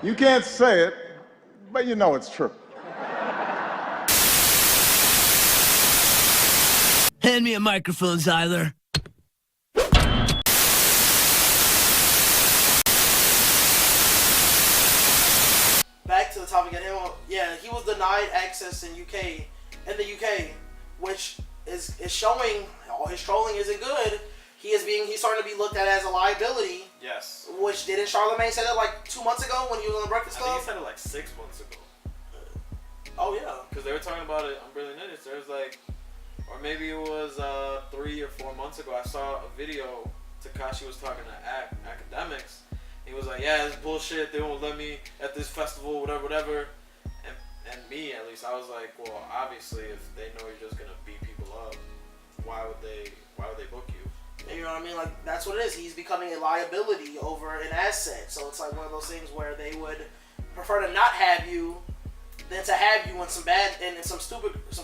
You can't say it, but you know it's true. Hand me a microphone, Zyler. Back to the topic at him. Yeah, he was denied access in the UK, which is showing all his trolling isn't good. He's starting to be looked at as a liability. Yes. Which didn't Charlamagne say that like 2 months ago when he was on the Breakfast Club? I think he said it like 6 months ago. Oh yeah. Because they were talking about it on Brilliant Idiots. There was like, or maybe it was 3 or 4 months ago. I saw a video. Tekashi was talking to academics. He was like, yeah, it's bullshit. They won't let me at this festival, whatever. And me, at least, I was like, well, obviously, if they know you're just gonna beat people up, why would they book you? You know what I mean? Like, that's what it is. He's becoming a liability over an asset. So it's like one of those things where they would prefer to not have you than to have you when some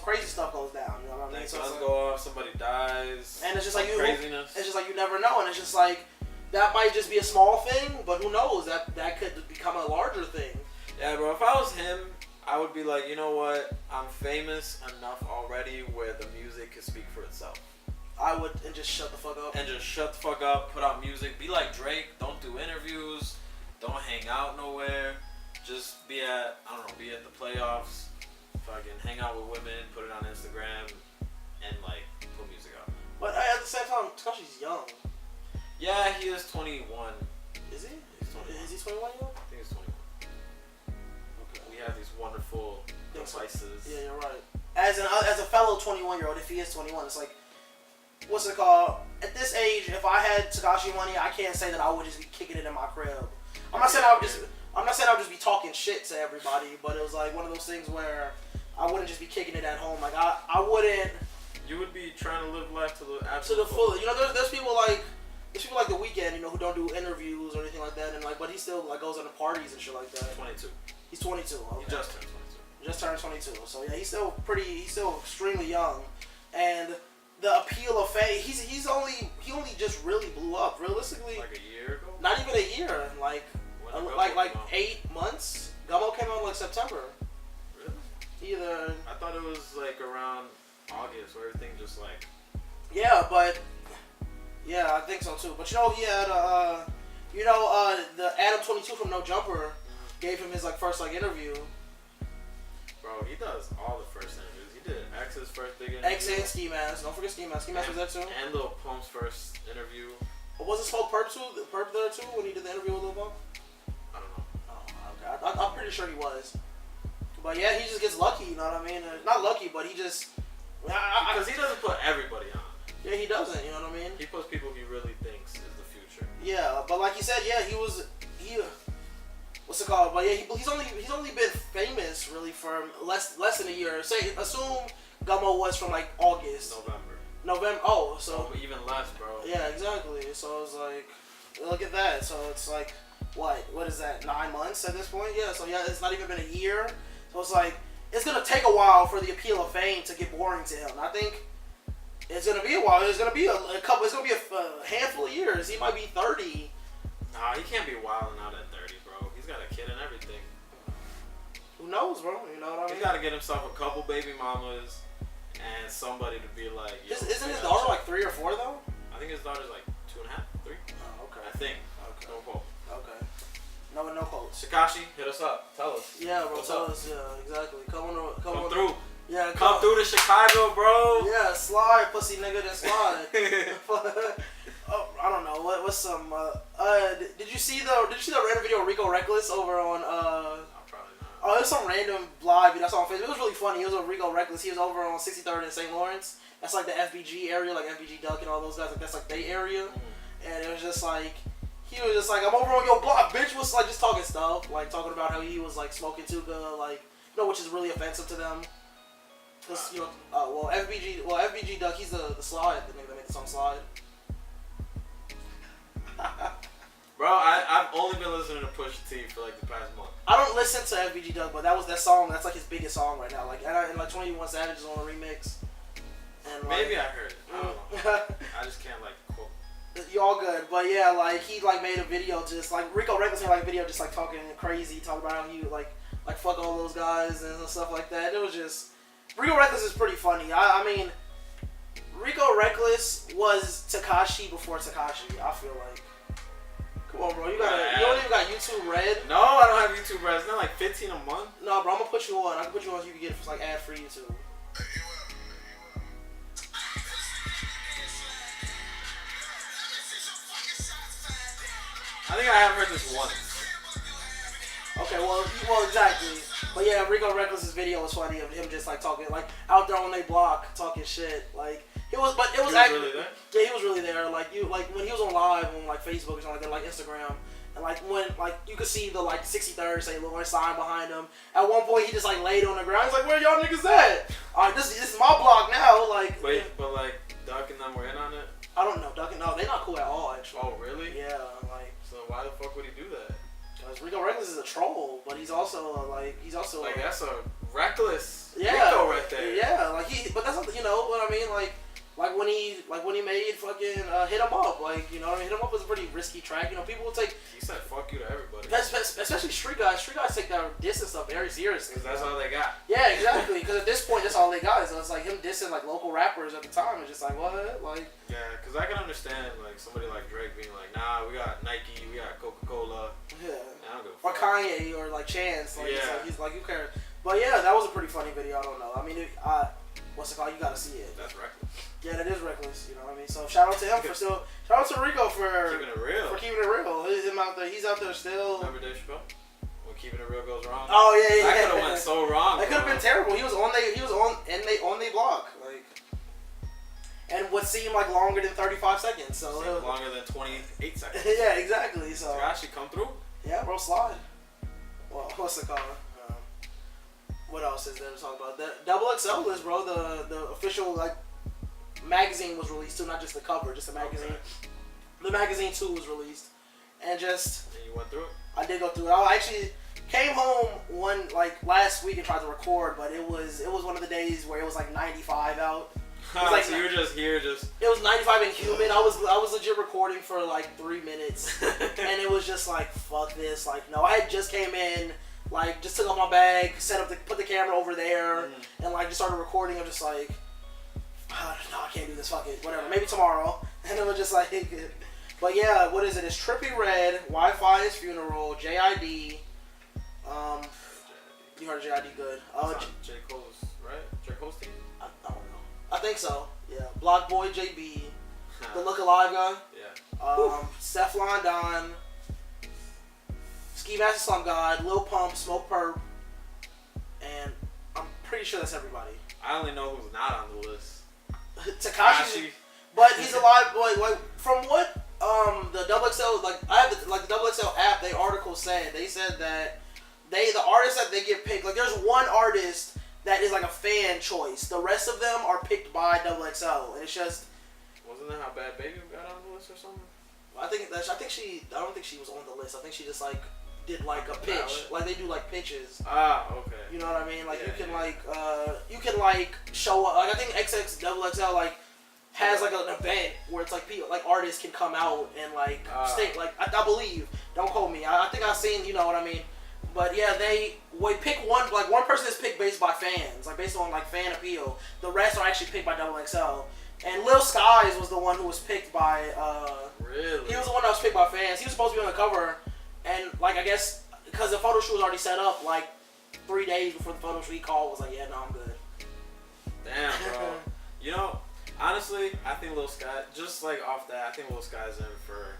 crazy stuff goes down. You know what I mean? So guns go off, somebody dies, and it's just like craziness. It's just like you never know, and it's just like that might just be a small thing, but who knows? That could become a larger thing. Yeah, bro. If I was him, I would be like, you know what? I'm famous enough already where the music can speak for itself. I would, and just shut the fuck up. Put out music. Be like Drake. Don't do interviews. Don't hang out nowhere. Just be at the playoffs. Fucking hang out with women. Put it on Instagram, and like put music out. But at the same time, Tekashi's young. Yeah, he is 21. Is he? He's 21. Is he 21 young? I think he's 21. Okay. We have these wonderful devices. Yeah, you're right. As a fellow 21-year-old, if he is 21, it's like, what's it called? At this age, if I had Tekashi money, I can't say that I would just be kicking it in my crib. I'm not saying I would just be talking shit to everybody, but it was like one of those things where I wouldn't just be kicking it at home. Like I wouldn't. You would be trying to live life to the full. You know, there's people like The Weeknd, you know, who don't do interviews or anything like that, and like, but he still like goes into parties and shit like that. 22. He's 22. Okay. He just turned 22. So yeah, he's still extremely young, and the appeal of fame. He only just really blew up. Realistically, like a year ago. Not even a year. Like 8 months. Gummo came out like September. Really? Either. I thought it was like around August where everything just like. Yeah, but. Yeah, I think so too. But you know, he had the Adam 22 from No Jumper gave him his like first like interview. Bro, he does all the first interviews. He did X's first big interview. X and Ski Mask. Don't forget Ski Mask. Ski Mask was there too. And Lil Pump's first interview. Was it Smoke Perp too? Perp there too when he did the interview with Lil Pump? I don't know. Oh, okay. I'm pretty sure he was. But yeah, he just gets lucky. You know what I mean? Not lucky, but he just. Because he doesn't put everybody on. Yeah, he doesn't. You know what I mean? He puts people he really thinks is the future. Yeah, but like you said, yeah, he. What's it called? But yeah, he's only been famous really for less than a year. Assume Gummo was from like August. November. Oh, so even less, bro. Yeah, exactly. So it's like, look at that. So it's like, what is that? 9 months at this point? Yeah. So yeah, it's not even been a year. So it's like, it's gonna take a while for the appeal of fame to get boring to him. I think it's gonna be a while. It's gonna be a couple. It's gonna be a handful of years. He might be 30. Nah, he can't be wilding out at 30, bro. He's got a kid and everything. Who knows, bro? You know what I mean? He's got to get himself a couple baby mamas and somebody to be like. Isn't his daughter like 3 or 4 though? I think his daughter's like 2.5, 3. Oh, okay. I think. Okay. No quote. Okay. No quotes. Tekashi, hit us up. Tell us. Yeah, bro. What's tell up? us. Yeah, exactly. Come through. Yeah. Come through to Chicago, bro. Yeah, slide, pussy nigga, then slide. Oh, I don't know. What's some? Did you see the random video of Rico Reckless over on? Probably not. Oh, it was some random live video I saw on Facebook. It was really funny. It was a Rico Reckless. He was over on 63rd in St. Lawrence. That's like the FBG area, like FBG Duck and all those guys. Like that's like their area. And it was just like, he was just like, I'm over on your block. Bitch was like just talking stuff, like talking about how he was like smoking Tuka, like, you know, which is really offensive to them. Cause you know, FBG Duck, he's the Slide, the nigga that made the song Slide. Bro, I've only been listening to Pusha T for like the past month. I don't listen to FBG Duck, but that song. That's like his biggest song right now. Like, and like 21 Savage is on a remix. And like, maybe I heard it. I don't know. I just can't like quote. You all good, but yeah, like he like made a video just like Rico Reckless made like a video just like talking crazy, talking about how he like fuck all those guys and stuff like that. It was just Rico Reckless is pretty funny. I mean, Rico Reckless was Tekashi before Tekashi. I feel like. Come on, bro. You don't even got YouTube Red. No, I don't have YouTube Red. It's not like 15 a month. No, bro. I'm gonna put you on. I can put you on so you can get like ad free YouTube. I think I have heard this once. Okay, well, exactly. But yeah, Rico Reckless's video was funny of him just like talking, like out there on their block talking shit. Like it was actually really there? Yeah, he was really there. Like when he was on live on like Facebook or something like that, like Instagram, and like when like you could see the like 63rd St. Louis sign behind him. At one point, he just like laid on the ground. He's like, "Where y'all niggas at? All right, this is my block now." Like wait, but like Duck and them were in on it. I don't know, Duncan. No, they're not cool at all. Actually. Oh really? Yeah, like. So why the fuck would he do that? Because Rico Reckless is a troll, but he's also like that's a reckless yeah, Rico right there. Yeah, like but that's not, you know what I mean, like when he made fucking Hit 'Em Up, like, you know what I mean, Hit 'Em Up was a pretty risky track, you know, people will take. He said fuck you to everybody. Especially street guys. Street guys take that dissing stuff very seriously. Because that's all they got. Yeah, exactly. Because at this point, that's all they got. So it's like him dissing like local rappers at the time. It's just like what, like. Yeah, because I can understand like somebody like Drake being like, nah, we got Nike, we got Coca-Cola. Yeah. I don't give a Or fuck. Kanye or like Chance. Like, yeah. He's like, who cares? But yeah, that was a pretty funny video. I don't know. I mean, what's it called? You gotta see it. That's reckless. Yeah, that is reckless. You know what I mean? So shout out to him for still. Shout out to Rico for keeping it real. For keeping it real. Him out there. He's out there still. Remember Dave Chappelle? When keeping it real goes wrong. Oh yeah. That could have went so wrong. That could have been terrible. He was on the block, like, and what seemed like longer than 35 seconds. So longer than 28 seconds. Yeah, exactly. So actually come through. Yeah, bro, slide. Well, what's it called? What else is there to talk about? The Double XL list, bro. The official like magazine was released too, not just the cover, just the magazine. Okay. The magazine too was released, and just. And you went through it. I did go through it. I actually came home last week and tried to record, but it was one of the days where it was like 95 out. It was like, so you were just here, just. It was 95 and humid. I was legit recording for like 3 minutes, and it was just like fuck this. Like no, I had just came in, like just took off my bag, put the camera over there, and like just started recording. I'm just like, no, I can't do this. Fuck it, whatever. Maybe tomorrow. And it was just like, but yeah, what is it? It's Trippie Redd, Wi-Fi is Funeral, JID. You heard JID good. J. Cole's, right? J. Cole's team. I don't know. I think so. Yeah. Block Boy JB, the Look Alive guy. Yeah. Stefflon Don, Ski Master Slum God, Lil Pump, Smoke Perp, and I'm pretty sure that's everybody. I only know who's not on the list. Tekashi, but he's a live boy. Like from what the Double XL, like I have the Double XL app. They article said that the artists that they get picked, like there's one artist that is like a fan choice. The rest of them are picked by Double XL, and it's just. Wasn't that how Bad Baby got on the list or something? I don't think she was on the list. I think she just like did like a pitch, like they do like pitches. Ah, okay. You know what I mean? Like you can like show up. Like I think Double XL like has like an event where it's like people, like artists can come out and like state. Like I believe. Don't quote me. I think I've seen. You know what I mean? But yeah, they pick one. Like one person is picked based by fans, like based on like fan appeal. The rest are actually picked by Double XL. And Lil Skies was the one who was picked by. Really? He was the one that was picked by fans. He was supposed to be on the cover, and like I guess because the photo shoot was already set up, like 3 days before the photo shoot, he called was like, yeah, no, I'm good. Damn, bro. You know, honestly, I think Lil Sky, just like off that, I think Lil Sky's in for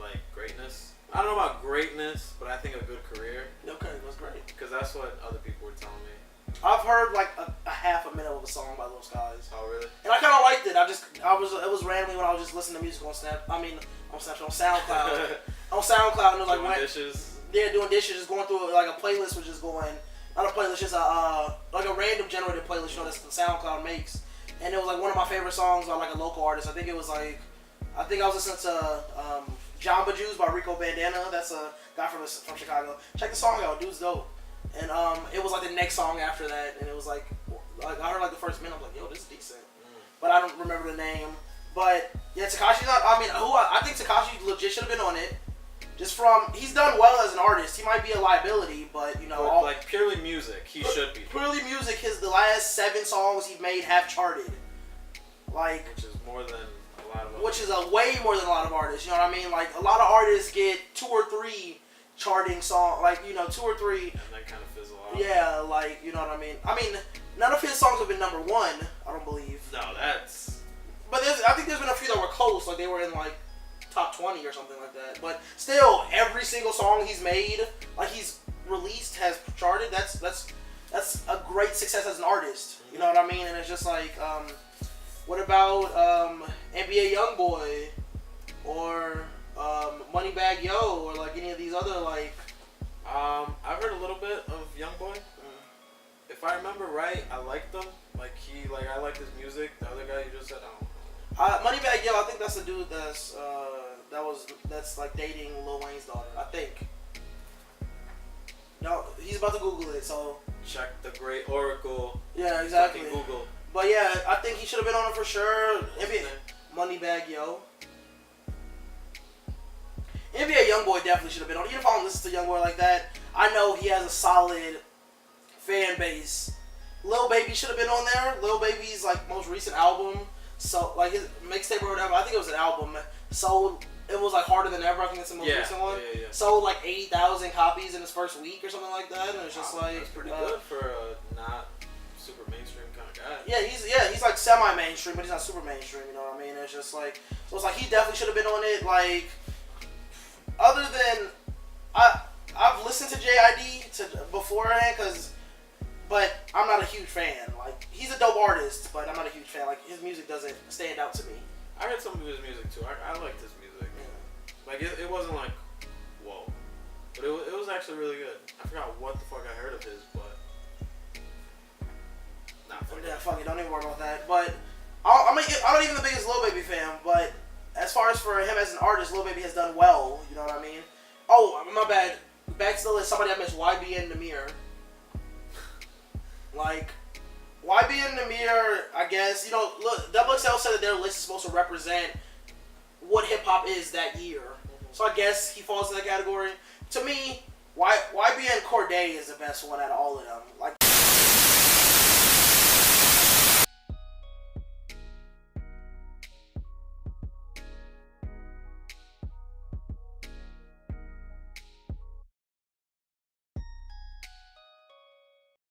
like greatness. I don't know about greatness, but I think a good career. Okay, that's great. Because that's what other people were telling me. I've heard like a half a minute of a song by Lil Skies. Oh really? And I kind of liked it. It was randomly when I was just listening to music on SoundCloud. On SoundCloud, and it was like doing dishes. Yeah, doing dishes, just going through like a playlist, was just going. Not a playlist, just like a random generated playlist. You know, that SoundCloud makes. And it was like one of my favorite songs by like a local artist. I think I was listening to Jamba Juice by Rico Bandana. That's a guy from Chicago. Check the song out, dude's dope. And it was like the next song after that, and it was like I heard like the first minute, I'm like, yo, this is decent. But I don't remember the name. But yeah, Tekashi's not. I mean, I think Tekashi legit should have been on it. Just from he's done well as an artist. He might be a liability, but you know, like purely music, he should be. Purely music, the last 7 songs he made have charted. Like, which is more than a lot of. Which is way more than a lot of artists. You know what I mean? Like a lot of artists get 2 or 3 charting songs, like 2 or 3. And they kind of fizzle out. Yeah, like you know what I mean. I mean, none of his songs have been number 1. I don't believe. No, that's. But I think there's been a few that were close, like they were in like top 20 or something like that. But still, every single song he's made, like he's released, has charted. That's a great success as an artist. You know what I mean? And it's just like, what about NBA YoungBoy or Moneybagg Yo or like any of these other like? I've heard a little bit of YoungBoy. If I remember right, I liked them. I liked his music. The other guy you just said, I don't know. Moneybagg Yo, I think that's the dude that's like dating Lil Wayne's daughter. I think. No, he's about to Google it, so. Check the great Oracle. Yeah, exactly. Google. But yeah, I think he should have been on it for sure. Moneybagg Yo. NBA YoungBoy definitely should have been on it. Even if I don't listen to YoungBoy like that, I know he has a solid fan base. Lil Baby should have been on there. Lil Baby's like most recent album, so like his mixtape or whatever. I think it was an album. Sold. It was like Harder Than Ever. I think it's the most recent one. Yeah. Sold like 80,000 copies in his first week or something like that, and it's just like that's pretty good for a not super mainstream kind of guy. Yeah, he's like semi-mainstream, but he's not super mainstream. You know what I mean? It's just like so. It's like he definitely should have been on it. Like other than I've listened to JID beforehand but I'm not a huge fan. Like he's a dope artist, but I'm not a huge fan. Like his music doesn't stand out to me. I heard some of his music too. I liked his music. Yeah. Like it wasn't like whoa, but it was actually really good. I forgot what the fuck I heard of his, but fuck it, don't even worry about that. But I'm not even the biggest Lil Baby fan, but as far as for him as an artist, Lil Baby has done well. You know what I mean? Oh, my bad. Back to the list. Somebody I missed. YB and Namir. Like, YB and Namir, I guess, look, XXL said that their list is supposed to represent what hip-hop is that year. So I guess he falls in that category. To me, YB and Cordae is the best one out of all of them. Like,